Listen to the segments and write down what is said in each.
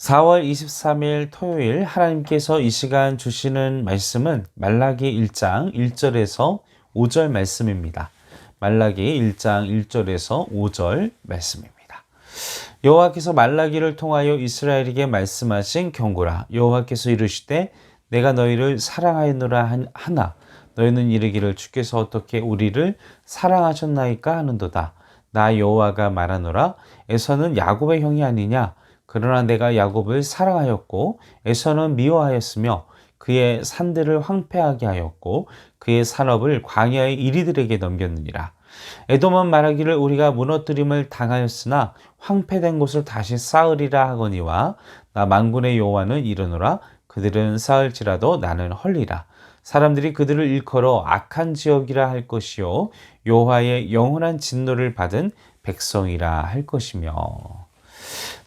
4월 23일 토요일 하나님께서 이 시간 주시는 말씀은 말라기 1장 1절에서 5절 말씀입니다. 말라기 1장 1절에서 5절 말씀입니다. 여호와께서 말라기를 통하여 이스라엘에게 말씀하신 경고라. 여호와께서 이르시되 내가 너희를 사랑하였노라 하나 너희는 이르기를 주께서 어떻게 우리를 사랑하셨나이까 하는도다. 나 여호와가 말하노라. 에서는 야곱의 형이 아니냐. 그러나 내가 야곱을 사랑하였고 에서는 미워하였으며 그의 산들을 황폐하게 하였고 그의 산업을 광야의 이리들에게 넘겼느니라. 에돔은 말하기를 우리가 무너뜨림을 당하였으나 황폐된 곳을 다시 쌓으리라 하거니와 나 만군의 여호와는 이르노라. 그들은 쌓을지라도 나는 헐리라. 사람들이 그들을 일컬어 악한 지역이라 할 것이요 여호와의 영원한 진노를 받은 백성이라 할 것이며.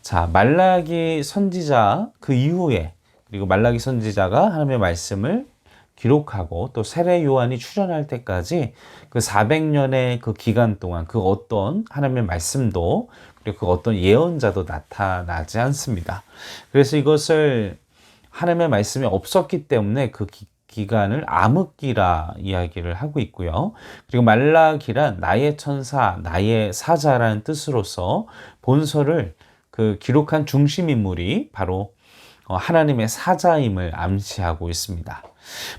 자, 말라기 선지자 그 이후에 그리고 말라기 선지자가 하나님의 말씀을 기록하고 또 세례 요한이 출현할 때까지 그 400년의 그 기간 동안 그 어떤 하나님의 말씀도 그리고 그 어떤 예언자도 나타나지 않습니다. 그래서 이것을 하나님의 말씀이 없었기 때문에 그 기간을 암흑기라 이야기를 하고 있고요. 그리고 말라기란 나의 천사, 나의 사자라는 뜻으로서 본서를 그 기록한 중심 인물이 바로 하나님의 사자임을 암시하고 있습니다.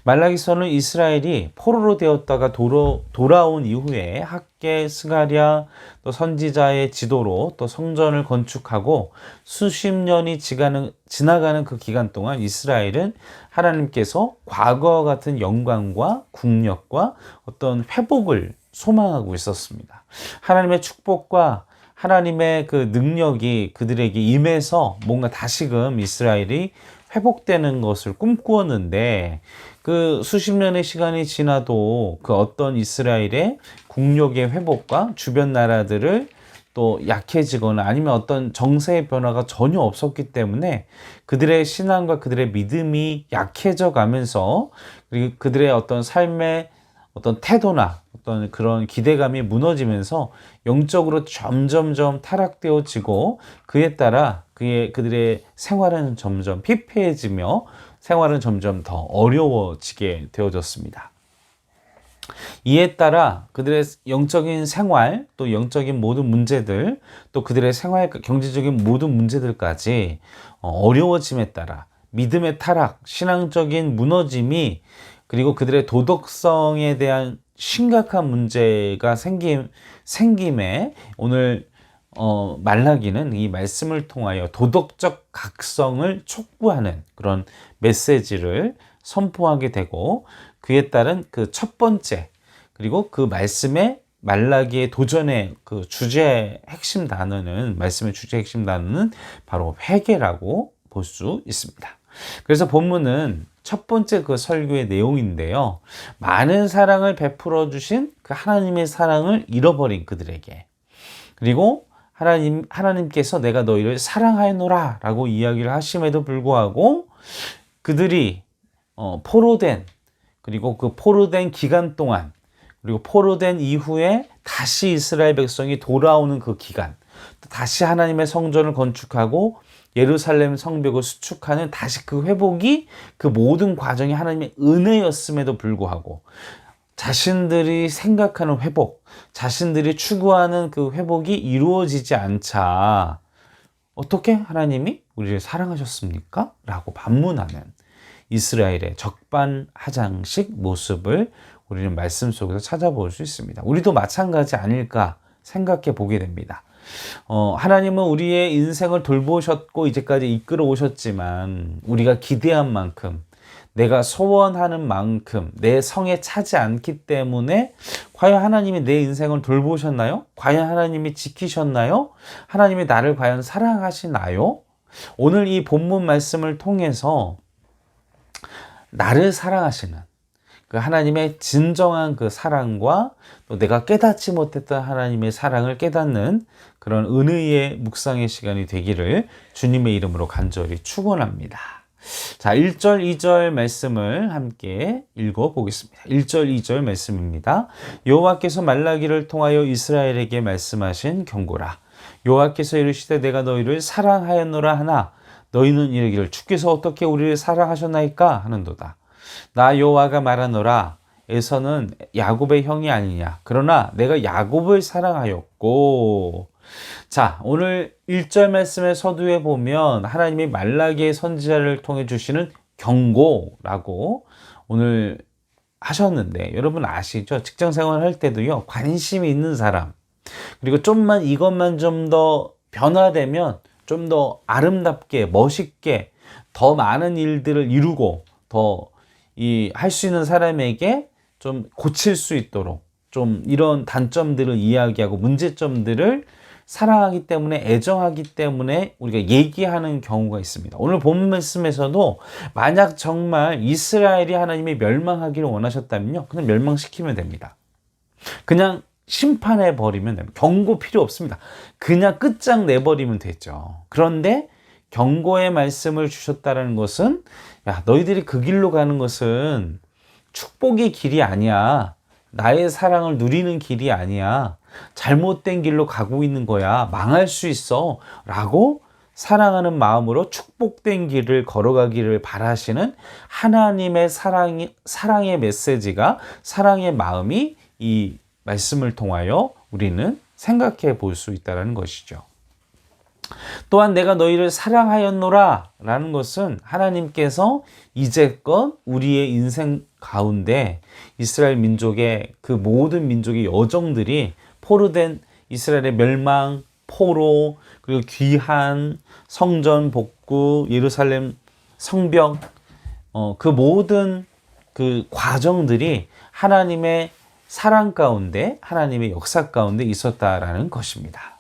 말라기서는 이스라엘이 포로로 되었다가 돌아온 이후에 학개, 스가랴, 또 선지자의 지도로 또 성전을 건축하고 수십 년이 지나가는 그 기간 동안 이스라엘은 하나님께서 과거와 같은 영광과 국력과 어떤 회복을 소망하고 있었습니다. 하나님의 축복과 하나님의 그 능력이 그들에게 임해서 뭔가 다시금 이스라엘이 회복되는 것을 꿈꾸었는데 그 수십 년의 시간이 지나도 그 어떤 이스라엘의 국력의 회복과 주변 나라들을 또 약해지거나 아니면 어떤 정세의 변화가 전혀 없었기 때문에 그들의 신앙과 그들의 믿음이 약해져 가면서 그리고 그들의 어떤 삶의 어떤 태도나 어떤 그런 기대감이 무너지면서 영적으로 점점점 타락되어지고 그에 따라 그들의 생활은 점점 피폐해지며 생활은 점점 더 어려워지게 되어졌습니다. 이에 따라 그들의 영적인 생활, 또 영적인 모든 문제들, 또 그들의 생활, 경제적인 모든 문제들까지 어려워짐에 따라 믿음의 타락, 신앙적인 무너짐이 그리고 그들의 도덕성에 대한 심각한 문제가 생김에 오늘 말라기는 이 말씀을 통하여 도덕적 각성을 촉구하는 그런 메시지를 선포하게 되고 그에 따른 그 첫 번째 그리고 그 말씀의 말라기의 도전의 그 주제 핵심 단어는 말씀의 주제 핵심 단어는 바로 회개라고 볼 수 있습니다. 그래서 본문은 첫 번째 그 설교의 내용인데요. 많은 사랑을 베풀어 주신 그 하나님의 사랑을 잃어버린 그들에게 그리고 하나님께서 내가 너희를 사랑하노라 라고 이야기를 하심에도 불구하고 그들이 포로된 그리고 그 포로된 기간 동안 그리고 포로된 이후에 다시 이스라엘 백성이 돌아오는 그 기간 또 다시 하나님의 성전을 건축하고 예루살렘 성벽을 수축하는 다시 그 회복이 그 모든 과정이 하나님의 은혜였음에도 불구하고 자신들이 생각하는 회복, 자신들이 추구하는 그 회복이 이루어지지 않자 어떻게 하나님이 우리를 사랑하셨습니까? 라고 반문하는 이스라엘의 적반하장식 모습을 우리는 말씀 속에서 찾아볼 수 있습니다. 우리도 마찬가지 아닐까 생각해 보게 됩니다. 하나님은 우리의 인생을 돌보셨고 이제까지 이끌어 오셨지만 우리가 기대한 만큼 내가 소원하는 만큼 내 성에 차지 않기 때문에 과연 하나님이 내 인생을 돌보셨나요? 과연 하나님이 지키셨나요? 하나님이 나를 과연 사랑하시나요? 오늘 이 본문 말씀을 통해서 나를 사랑하시는 그 하나님의 진정한 그 사랑과 또 내가 깨닫지 못했던 하나님의 사랑을 깨닫는 그런 은혜의 묵상의 시간이 되기를 주님의 이름으로 간절히 축원합니다. 자, 1절, 2절 말씀을 함께 읽어보겠습니다. 1절, 2절 말씀입니다. 여호와께서 말라기를 통하여 이스라엘에게 말씀하신 경고라. 여호와께서 이르시되 내가 너희를 사랑하였노라 하나 너희는 이르기를 주께서 어떻게 우리를 사랑하셨나이까 하는도다. 나 여호와가 말하노라 에서는 야곱의 형이 아니냐. 그러나 내가 야곱을 사랑하였고. 자, 오늘 1절 말씀의 서두에 보면 하나님이 말라기의 선지자를 통해 주시는 경고라고 오늘 하셨는데, 여러분 아시죠? 직장 생활 할 때도요, 관심이 있는 사람, 그리고 좀만 이것만 좀 더 변화되면 좀 더 아름답게 멋있게 더 많은 일들을 이루고 더 할 수 있는 사람에게 좀 고칠 수 있도록 좀 이런 단점들을 이야기하고 문제점들을 사랑하기 때문에, 애정하기 때문에 우리가 얘기하는 경우가 있습니다. 오늘 본 말씀에서도 만약 정말 이스라엘이 하나님이 멸망하기를 원하셨다면요, 그냥 멸망시키면 됩니다. 그냥 심판해 버리면 됩니다. 경고 필요 없습니다. 그냥 끝장 내버리면 되죠. 그런데 경고의 말씀을 주셨다는 것은, 야, 너희들이 그 길로 가는 것은 축복의 길이 아니야. 나의 사랑을 누리는 길이 아니야. 잘못된 길로 가고 있는 거야. 망할 수 있어. 라고 사랑하는 마음으로 축복된 길을 걸어가기를 바라시는 하나님의 사랑의 메시지가, 사랑의 마음이 이 말씀을 통하여 우리는 생각해 볼 수 있다는 것이죠. 또한 내가 너희를 사랑하였노라 라는 것은 하나님께서 이제껏 우리의 인생 가운데 이스라엘 민족의 그 모든 민족의 여정들이 포로된 이스라엘의 멸망, 포로, 그리고 귀한 성전 복구, 예루살렘 성벽, 그 모든 그 과정들이 하나님의 사랑 가운데, 하나님의 역사 가운데 있었다라는 것입니다.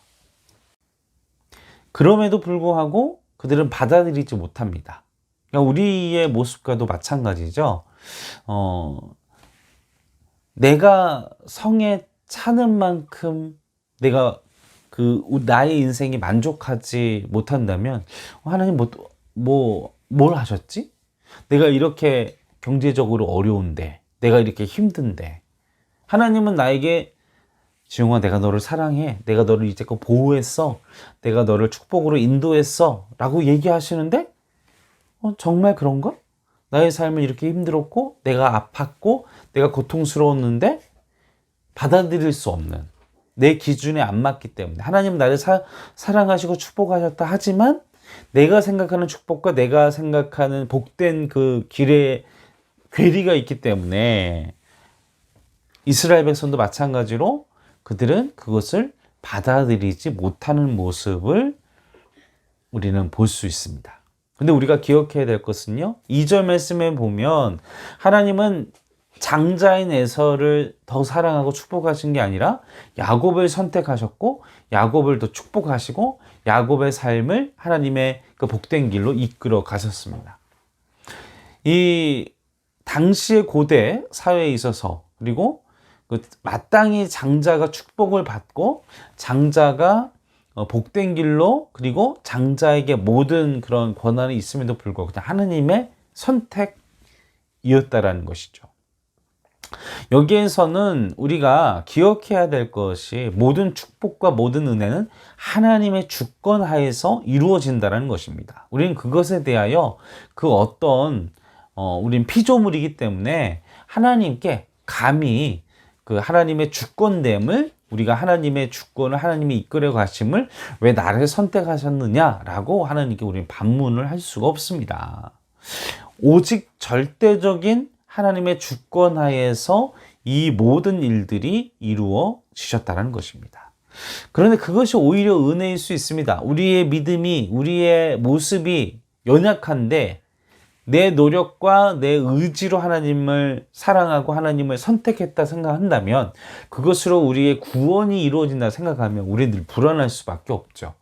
그럼에도 불구하고 그들은 받아들이지 못합니다. 그러니까 우리의 모습과도 마찬가지죠. 내가 성에 차는 만큼 내가 나의 인생이 만족하지 못한다면, 하나님 뭘 하셨지? 내가 이렇게 경제적으로 어려운데, 내가 이렇게 힘든데, 하나님은 나에게 지용아, 내가 너를 사랑해. 내가 너를 이제껏 보호했어. 내가 너를 축복으로 인도했어. 라고 얘기하시는데, 정말 그런가? 나의 삶은 이렇게 힘들었고, 내가 아팠고, 내가 고통스러웠는데, 받아들일 수 없는, 내 기준에 안 맞기 때문에, 하나님 나를 사랑하시고 축복하셨다 하지만, 내가 생각하는 축복과 내가 생각하는 복된 그 길에 괴리가 있기 때문에, 이스라엘 백성도 마찬가지로 그들은 그것을 받아들이지 못하는 모습을 우리는 볼 수 있습니다. 근데 우리가 기억해야 될 것은요, 2절 말씀에 보면 하나님은 장자인 에서를 더 사랑하고 축복하신 게 아니라 야곱을 선택하셨고, 야곱을 더 축복하시고, 야곱의 삶을 하나님의 그 복된 길로 이끌어 가셨습니다. 이 당시의 고대 사회에 있어서, 그리고 마땅히 장자가 축복을 받고 장자가 복된 길로, 그리고 장자에게 모든 그런 권한이 있음에도 불구하고 그냥 하나님의 선택이었다라는 것이죠. 여기에서는 우리가 기억해야 될 것이, 모든 축복과 모든 은혜는 하나님의 주권 하에서 이루어진다는 것입니다. 우리는 그것에 대하여 우린 피조물이기 때문에 하나님께 감히 그 하나님의 주권됨을, 우리가 하나님의 주권을, 하나님이 이끌어 가심을 왜 나를 선택하셨느냐라고 하나님께 우리는 반문을 할 수가 없습니다. 오직 절대적인 하나님의 주권 하에서 이 모든 일들이 이루어지셨다는 것입니다. 그런데 그것이 오히려 은혜일 수 있습니다. 우리의 믿음이, 우리의 모습이 연약한데 내 노력과 내 의지로 하나님을 사랑하고 하나님을 선택했다 생각한다면, 그것으로 우리의 구원이 이루어진다 생각하면 우리는 늘 불안할 수밖에 없죠.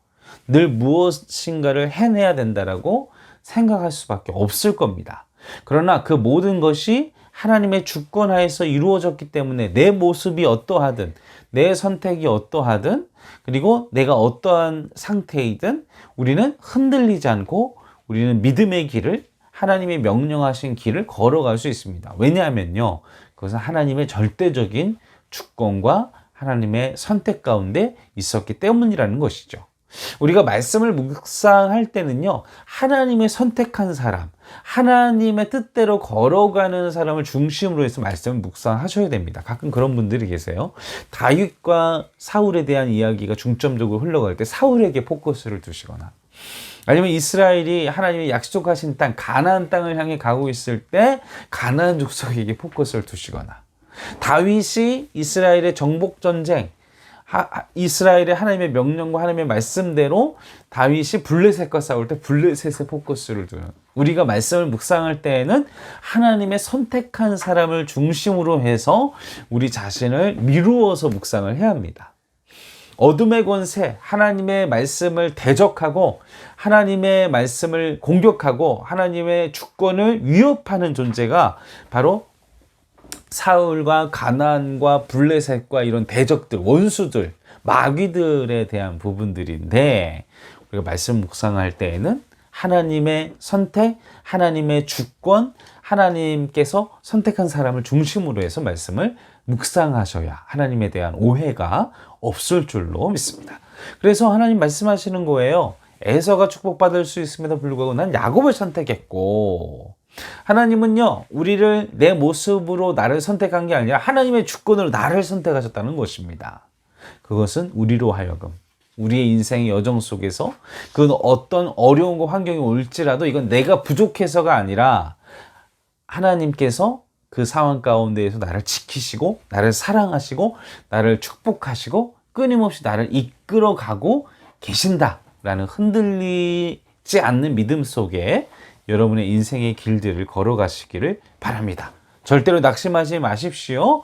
늘 무엇인가를 해내야 된다라고 생각할 수밖에 없을 겁니다. 그러나 그 모든 것이 하나님의 주권 하에서 이루어졌기 때문에 내 모습이 어떠하든, 내 선택이 어떠하든, 그리고 내가 어떠한 상태이든 우리는 흔들리지 않고 우리는 믿음의 길을, 하나님이 명령하신 길을 걸어갈 수 있습니다. 왜냐하면요, 그것은 하나님의 절대적인 주권과 하나님의 선택 가운데 있었기 때문이라는 것이죠. 우리가 말씀을 묵상할 때는요, 하나님의 선택한 사람, 하나님의 뜻대로 걸어가는 사람을 중심으로 해서 말씀을 묵상하셔야 됩니다. 가끔 그런 분들이 계세요. 다윗과 사울에 대한 이야기가 중점적으로 흘러갈 때 사울에게 포커스를 두시거나, 아니면 이스라엘이 하나님의 약속하신 땅, 가나안 땅을 향해 가고 있을 때 가나안 족속에게 포커스를 두시거나, 다윗이 이스라엘의 정복 전쟁, 이스라엘의 하나님의 명령과 하나님의 말씀대로 다윗이 블레셋과 싸울 때 블레셋에 포커스를 두는, 우리가 말씀을 묵상할 때에는 하나님의 선택한 사람을 중심으로 해서 우리 자신을 미루어서 묵상을 해야 합니다. 어둠의 권세, 하나님의 말씀을 대적하고 하나님의 말씀을 공격하고 하나님의 주권을 위협하는 존재가 바로 사울과 가나안과 블레셋과 이런 대적들, 원수들, 마귀들에 대한 부분들인데, 우리가 말씀 묵상할 때에는 하나님의 선택, 하나님의 주권, 하나님께서 선택한 사람을 중심으로 해서 말씀을 묵상하셔야 하나님에 대한 오해가 없을 줄로 믿습니다. 그래서 하나님 말씀하시는 거예요. 에서가 축복받을 수 있음에도 불구하고 난 야곱을 선택했고, 하나님은요, 우리를 내 모습으로 나를 선택한 게 아니라 하나님의 주권으로 나를 선택하셨다는 것입니다. 그것은 우리로 하여금 우리의 인생의 여정 속에서 그 어떤 어려움과 환경이 올지라도 이건 내가 부족해서가 아니라 하나님께서 그 상황 가운데에서 나를 지키시고 나를 사랑하시고 나를 축복하시고 끊임없이 나를 이끌어가고 계신다라는 흔들리지 않는 믿음 속에 여러분의 인생의 길들을 걸어가시기를 바랍니다. 절대로 낙심하지 마십시오.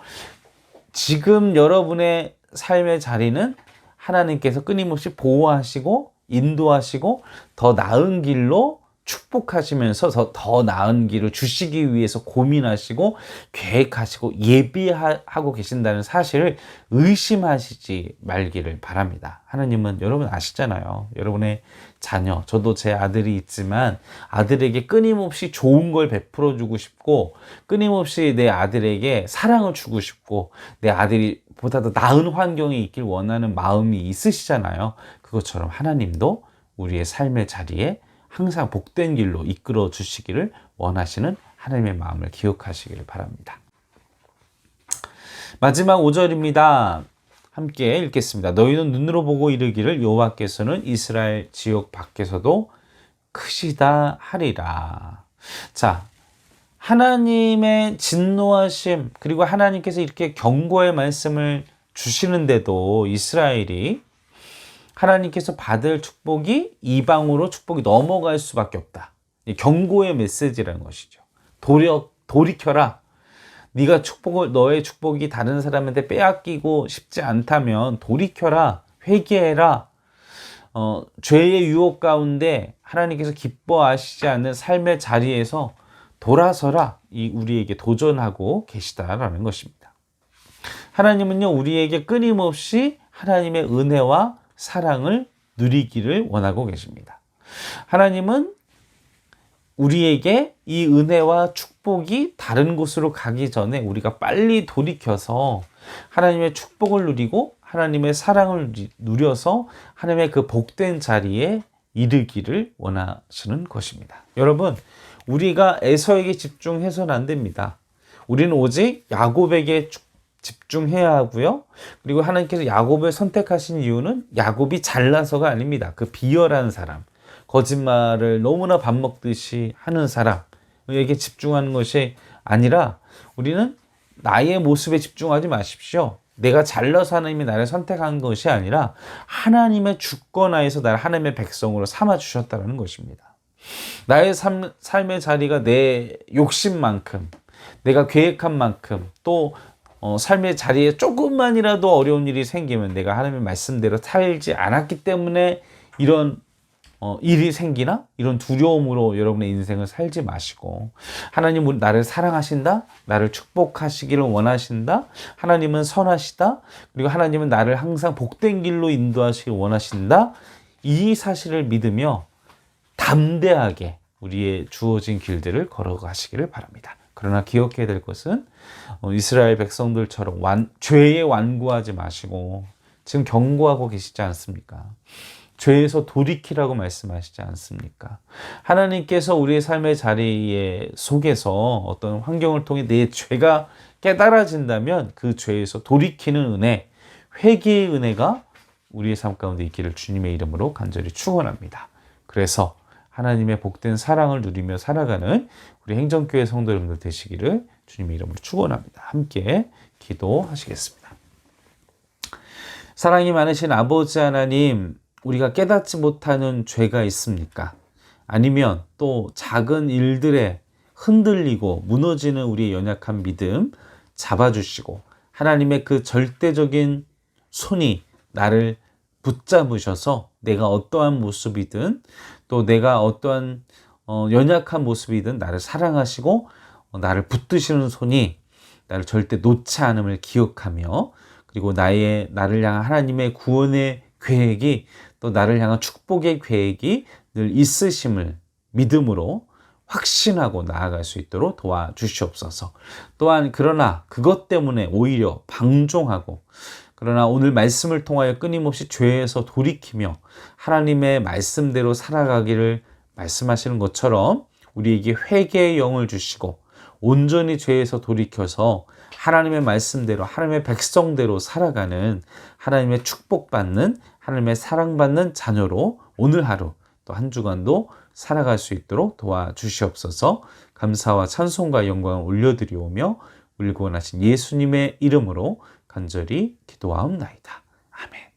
지금 여러분의 삶의 자리는 하나님께서 끊임없이 보호하시고 인도하시고 더 나은 길로 축복하시면서 더 나은 길을 주시기 위해서 고민하시고 계획하시고 예비하고 계신다는 사실을 의심하시지 말기를 바랍니다. 하나님은 여러분 아시잖아요. 여러분의 자녀, 저도 제 아들이 있지만 아들에게 끊임없이 좋은 걸 베풀어 주고 싶고 끊임없이 내 아들에게 사랑을 주고 싶고 내 아들이 보다 더 나은 환경에 있길 원하는 마음이 있으시잖아요. 그것처럼 하나님도 우리의 삶의 자리에 항상 복된 길로 이끌어 주시기를 원하시는 하나님의 마음을 기억하시기를 바랍니다. 마지막 5절입니다. 함께 읽겠습니다. 너희는 눈으로 보고 이르기를 여호와께서는 이스라엘 지역 밖에서도 크시다 하리라. 자, 하나님의 진노하심, 그리고 하나님께서 이렇게 경고의 말씀을 주시는데도 이스라엘이 하나님께서 받을 축복이 이방으로 축복이 넘어갈 수밖에 없다. 경고의 메시지라는 것이죠. 돌이켜라. 네가 너의 축복이 다른 사람한테 빼앗기고 싶지 않다면 돌이켜라. 회개해라. 죄의 유혹 가운데 하나님께서 기뻐하시지 않는 삶의 자리에서 돌아서라. 우리에게 도전하고 계시다라는 것입니다. 하나님은요, 우리에게 끊임없이 하나님의 은혜와 사랑을 누리기를 원하고 계십니다. 하나님은 우리에게 이 은혜와 축복이 다른 곳으로 가기 전에 우리가 빨리 돌이켜서 하나님의 축복을 누리고 하나님의 사랑을 누려서 하나님의 그 복된 자리에 이르기를 원하시는 것입니다. 여러분, 우리가 에서에게 집중해서는 안 됩니다. 우리는 오직 야곱에게 집중해야 하고요. 그리고 하나님께서 야곱을 선택하신 이유는 야곱이 잘나서가 아닙니다. 그 비열한 사람, 거짓말을 너무나 밥 먹듯이 하는 사람에게 집중하는 것이 아니라 우리는 나의 모습에 집중하지 마십시오. 내가 잘나서 하나님이 나를 선택한 것이 아니라 하나님의 주권하에서 나를 하나님의 백성으로 삼아주셨다는 것입니다. 나의 삶의 자리가 내 욕심만큼, 내가 계획한 만큼, 또 삶의 자리에 조금만이라도 어려운 일이 생기면 내가 하나님의 말씀대로 살지 않았기 때문에 이런 일이 생기나? 이런 두려움으로 여러분의 인생을 살지 마시고, 하나님은 나를 사랑하신다? 나를 축복하시기를 원하신다? 하나님은 선하시다? 그리고 하나님은 나를 항상 복된 길로 인도하시길 원하신다? 이 사실을 믿으며 담대하게 우리의 주어진 길들을 걸어가시기를 바랍니다. 그러나 기억해야 될 것은 이스라엘 백성들처럼 죄에 완고하지 마시고 지금 경고하고 계시지 않습니까? 죄에서 돌이키라고 말씀하시지 않습니까? 하나님께서 우리의 삶의 자리에 속에서 어떤 환경을 통해 내 죄가 깨달아진다면 그 죄에서 돌이키는 은혜, 회개의 은혜가 우리의 삶 가운데 있기를 주님의 이름으로 간절히 축원합니다. 그래서 하나님의 복된 사랑을 누리며 살아가는 우리 행정교회 성도 여러분들 되시기를 주님의 이름으로 축원합니다. 함께 기도하시겠습니다. 사랑이 많으신 아버지 하나님, 우리가 깨닫지 못하는 죄가 있습니까? 아니면 또 작은 일들에 흔들리고 무너지는 우리의 연약한 믿음 잡아주시고 하나님의 그 절대적인 손이 나를 붙잡으셔서 내가 어떠한 모습이든 또 내가 어떠한 연약한 모습이든 나를 사랑하시고 나를 붙드시는 손이 나를 절대 놓지 않음을 기억하며 그리고 나를 향한 하나님의 구원의 계획이 또 나를 향한 축복의 계획이 늘 있으심을 믿음으로 확신하고 나아갈 수 있도록 도와주시옵소서. 또한 그러나 그것 때문에 오히려 방종하고 그러나 오늘 말씀을 통하여 끊임없이 죄에서 돌이키며 하나님의 말씀대로 살아가기를 말씀하시는 것처럼 우리에게 회개의 영을 주시고 온전히 죄에서 돌이켜서 하나님의 말씀대로 하나님의 백성대로 살아가는 하나님의 축복받는 하나님의 사랑받는 자녀로 오늘 하루 또 한 주간도 살아갈 수 있도록 도와주시옵소서. 감사와 찬송과 영광을 올려드리오며 우리 구원하신 예수님의 이름으로 간절히 기도하옵나이다. 아멘.